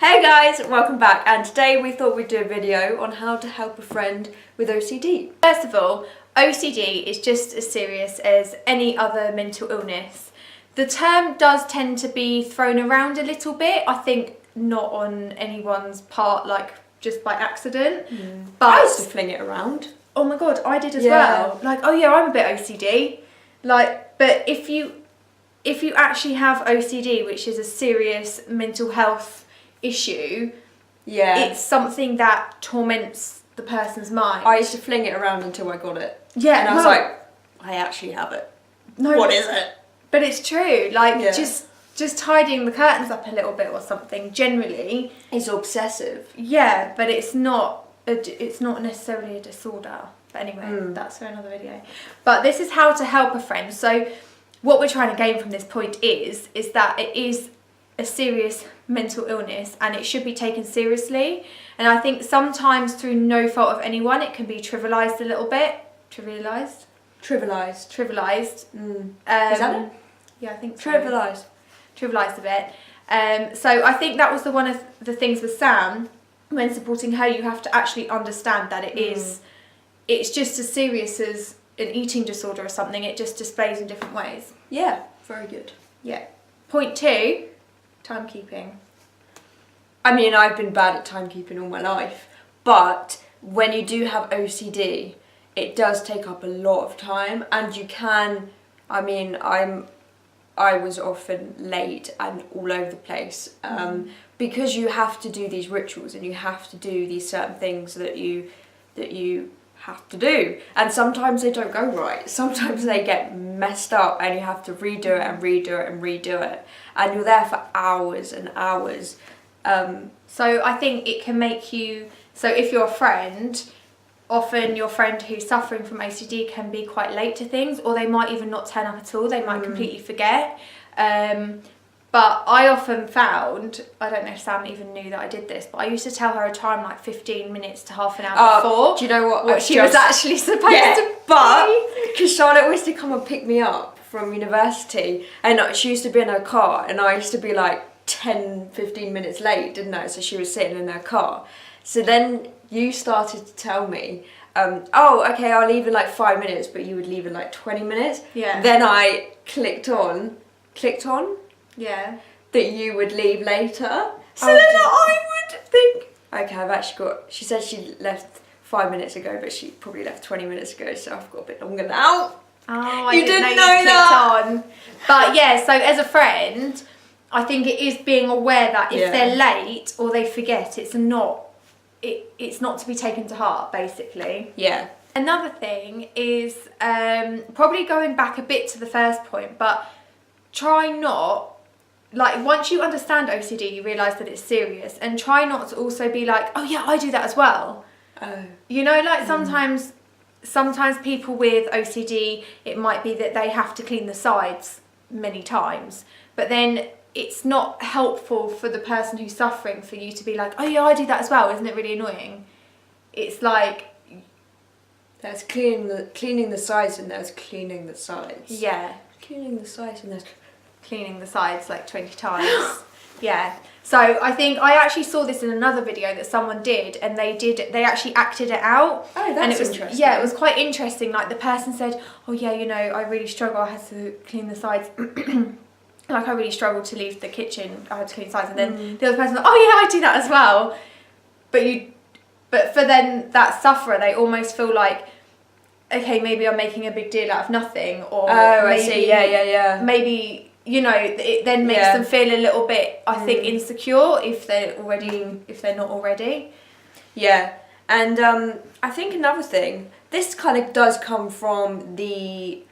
Hey guys, welcome back, and today we thought we'd do a video on how to help a friend with OCD. First of all, OCD is just as serious as any other mental illness. The term does tend to be thrown around a little bit, I think not on anyone's part, like just by accident. But I used to fling it around. Oh my god, I did as well. Like, oh yeah, I'm a bit OCD. Like, but if you actually have OCD, which is a serious mental health issue, it's something that torments the person's mind. I used to fling it around until I got it. Yeah, and I was like, I actually have it. No, what is it? But it's true. Like, just tidying the curtains up a little bit or something. Generally, it's obsessive. Yeah, but it's not necessarily a disorder. But anyway, that's for another video. But this is how to help a friend. So what we're trying to gain from this point is that it is a serious mental illness and it should be taken seriously. And I think sometimes through no fault of anyone, it can be trivialised a little bit. Trivialised. Is that it? Yeah, I think so. Trivialised a bit. So I think that was one of the things with Sam. When supporting her, you have to actually understand that it's just as serious as an eating disorder or something. It just displays in different ways. Yeah, very good. Yeah. Point 2, timekeeping. I mean, I've been bad at timekeeping all my life, but when you do have OCD, it does take up a lot of time, and you can, I mean, I was often late and all over the place because you have to do these rituals and you have to do these certain things that you have to do, and sometimes they don't go right. Sometimes they get messed up and you have to redo it and redo it and redo it, and you're there for hours and hours. So I think it can make you, so if you're a friend, often your friend who's suffering from OCD can be quite late to things, or they might even not turn up at all. They might completely forget. But I often found, I don't know if Sam even knew that I did this, but I used to tell her a time like 15 minutes to half an hour before. Do you know what she was actually supposed to but because Charlotte used to come and pick me up from university, and she used to be in her car, and I used to be like 10-15 minutes late, didn't I? So she was sitting in her car. So then you started to tell me, oh, okay, I'll leave in like 5 minutes, but you would leave in like 20 minutes. Yeah. Then I clicked on? Yeah. That you would leave later. So then I would think, okay, I've actually got, she said she left 5 minutes ago, but she probably left 20 minutes ago, so I've got a bit longer now. Oh, I didn't know that. On. But yeah, so as a friend, I think it is being aware that if they're late or they forget, it's not to be taken to heart, basically. Yeah. Another thing is probably going back a bit to the first point, but try not, like, once you understand OCD, you realise that it's serious, and try not to also be like, oh yeah, I do that as well. Oh. You know, like sometimes people with OCD, it might be that they have to clean the sides many times, but then it's not helpful for the person who's suffering for you to be like, oh yeah, I do that as well. Isn't it really annoying? It's like, there's cleaning the sides and there's cleaning the sides. Yeah. Cleaning the sides and there's cleaning the sides like 20 times. Yeah. So I think I actually saw this in another video that someone did, and they actually acted it out. Oh, that's interesting. Yeah, it was quite interesting. Like the person said, oh yeah, you know, I really struggle. I had to clean the sides. Like I really struggled to leave the kitchen. I had to clean the sides, and then the other person, oh yeah, I do that as well. But for then that sufferer, they almost feel like, okay, maybe I'm making a big deal out of nothing, or I see. Yeah. Maybe, you know, it then makes them feel a little bit, I think, insecure if they're not already. Yeah, and I think another thing, this kind of does come from the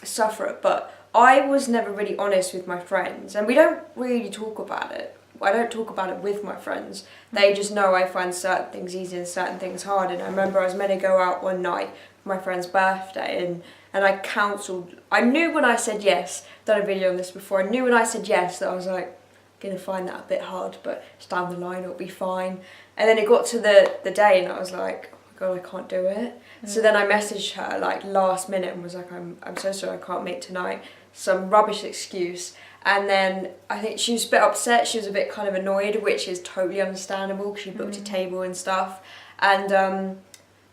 sufferer, but I was never really honest with my friends, and we don't really talk about it. I don't talk about it with my friends. They just know I find certain things easy and certain things hard. And I remember I was meant to go out one night for my friend's birthday, and I counselled. I knew when I said yes, done a video on this before, I knew when I said yes that I was like, gonna find that a bit hard, but it's down the line, it'll be fine. And then it got to the day and I was like, oh my god, I can't do it. So then I messaged her like last minute and was like, I'm so sorry, I can't make tonight. Some rubbish excuse. And then I think she was a bit upset, she was a bit kind of annoyed, which is totally understandable because she booked a table and stuff. And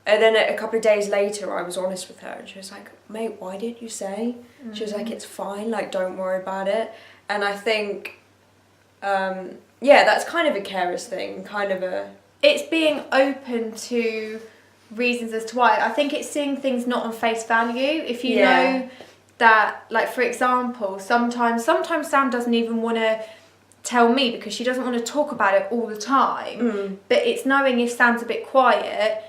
then a couple of days later I was honest with her and she was like, mate, why didn't you say? She was like, it's fine, like don't worry about it. And I think, that's kind of a carer's thing, kind of a... It's being open to reasons as to why. I think it's seeing things not on face value. If you know that, like for example, sometimes Sam doesn't even want to tell me because she doesn't want to talk about it all the time. But it's knowing if Sam's a bit quiet,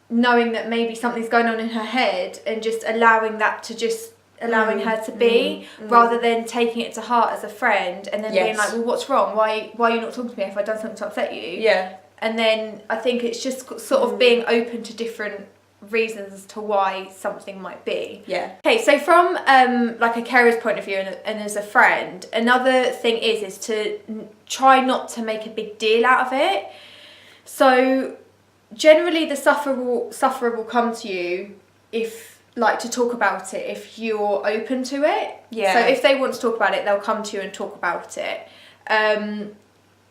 knowing that maybe something's going on in her head and just allowing that to just allowing her to be, rather than taking it to heart as a friend and then being like, well, what's wrong? Why are you not talking to me if I've done something to upset you? Yeah. And then I think it's just sort of being open to different reasons as to why something might be. Yeah. Okay, so from like a carer's point of view and as a friend, another thing is to try not to make a big deal out of it. So generally the sufferer will come to you if, like, to talk about it if you're open to it. Yeah. So if they want to talk about it, they'll come to you and talk about it.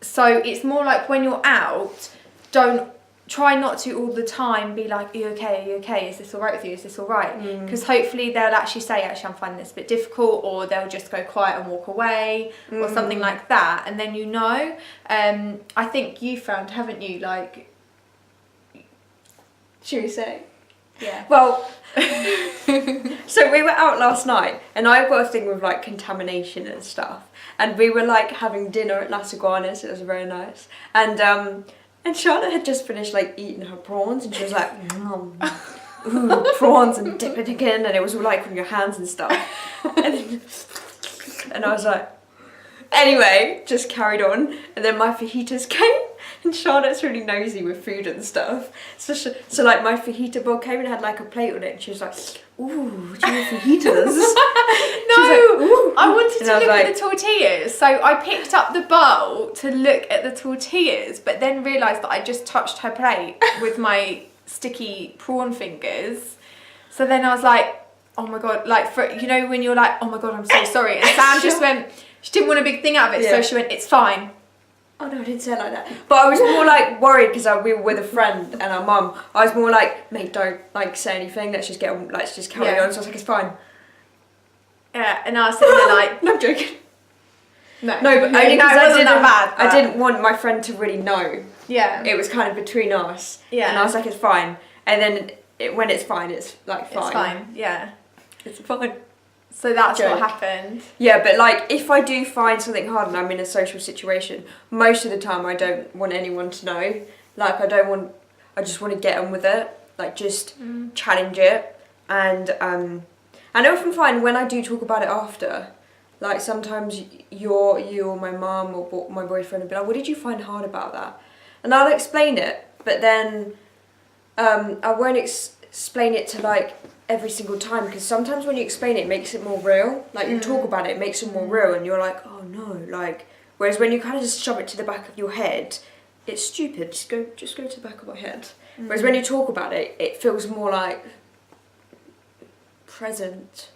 So it's more like when you're out, don't try not to all the time be like, are you okay? Are you okay? Is this all right with you? Is this all right? Because hopefully they'll actually say, actually, I'm finding this a bit difficult, or they'll just go quiet and walk away, or something like that. And then I think you found, haven't you, like... Should we say? Yeah. Well, so we were out last night and I've got a thing with like contamination and stuff, and we were like having dinner at Las Iguanas. It was very nice, and Charlotte had just finished like eating her prawns and she was like, ooh, prawns, and dip it again, and it was all like on your hands and stuff, and I was like, anyway, just carried on, and then my fajitas came. And Charlotte's really nosy with food and stuff. So like my fajita bowl came and had like a plate on it, and she was like, ooh, do you have fajitas? No, like, I wanted to look at the tortillas. So I picked up the bowl to look at the tortillas, but then realised that I just touched her plate with my sticky prawn fingers. So then I was like, oh my God, like, when you're like, oh my God, I'm so sorry. And Sam just went, she didn't want a big thing out of it, so she went, it's fine. Oh no, I didn't say it like that. But I was more like worried because we were with a friend and our mum. I was more like, mate, don't like say anything. Let's just carry on. So I was like, it's fine. Yeah, and I was sitting there like, no, I'm joking. No, but only because I didn't want my friend to really know. Yeah. It was kind of between us. Yeah. And I was like, it's fine. And then when it's fine, it's like fine. It's fine. Yeah. It's fine. So that's what happened. Yeah, but like if I do find something hard and I'm in a social situation, most of the time I don't want anyone to know. Like I just want to get on with it. Like just challenge it. And I often find when I do talk about it after, like sometimes you or my mum or my boyfriend will be like, what did you find hard about that? And I'll explain it, but then I won't explain it to like every single time, because sometimes when you explain it, it makes it more real. Like you talk about it, it makes it more real, and you're like, oh no, like. Whereas when you kind of just shove it to the back of your head, it's stupid. Just go to the back of my head. Whereas when you talk about it, it feels more like present.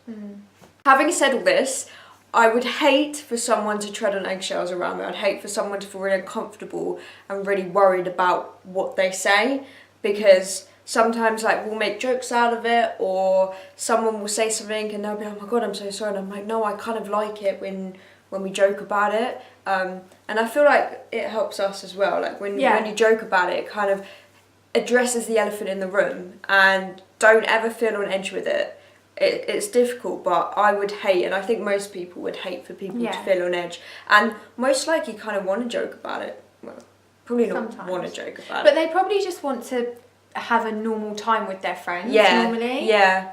Having said all this, I would hate for someone to tread on eggshells around me. I'd hate for someone to feel really uncomfortable and really worried about what they say, because sometimes like we'll make jokes out of it, or someone will say something and they'll be like, oh my God, I'm so sorry. And I'm like, no, I kind of like it when we joke about it. And I feel like it helps us as well. Like when you joke about it, it kind of addresses the elephant in the room, and don't ever feel on edge with it. It's difficult, but I would hate, and I think most people would hate for people to feel on edge. And most likely kind of want to joke about it. Well, probably not want to joke about it. But they probably just want to have a normal time with their friends normally. Yeah.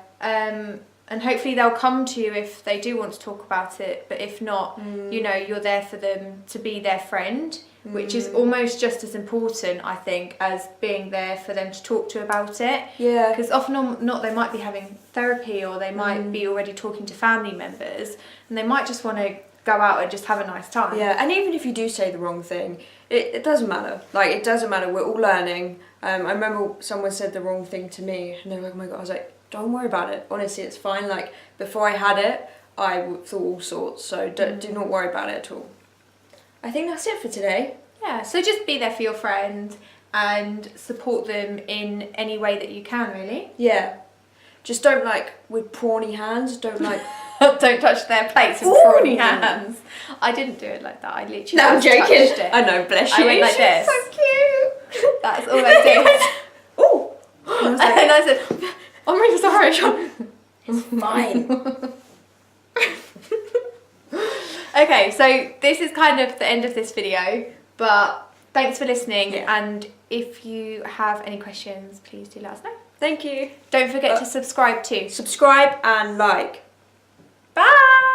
And hopefully they'll come to you if they do want to talk about it, but if not, you're there for them to be their friend, which is almost just as important, I think, as being there for them to talk to about it. Yeah. Because often or not, they might be having therapy, or they might be already talking to family members, and they might just want to go out and just have a nice time. Yeah, and even if you do say the wrong thing, it doesn't matter. Like, it doesn't matter. We're all learning. I remember someone said the wrong thing to me, and they were like, oh my God. I was like, don't worry about it. Honestly, it's fine. Like, before I had it, thought all sorts, so do not worry about it at all. I think that's it for today. Yeah, so just be there for your friend and support them in any way that you can, really. Yeah. Just don't, like, with prawny hands, don't, like... Don't touch their plates with prawny hands. I didn't do it like that. I literally I'm joking. touched it. I know, bless you. I went like this. So cute. That's all I did. Ooh. And then I said, I'm really sorry, Sean. It's fine. Okay, so this is kind of the end of this video, but thanks for listening, and if you have any questions, please do let us know. Thank you. Don't forget to subscribe too. Subscribe and like. Bye!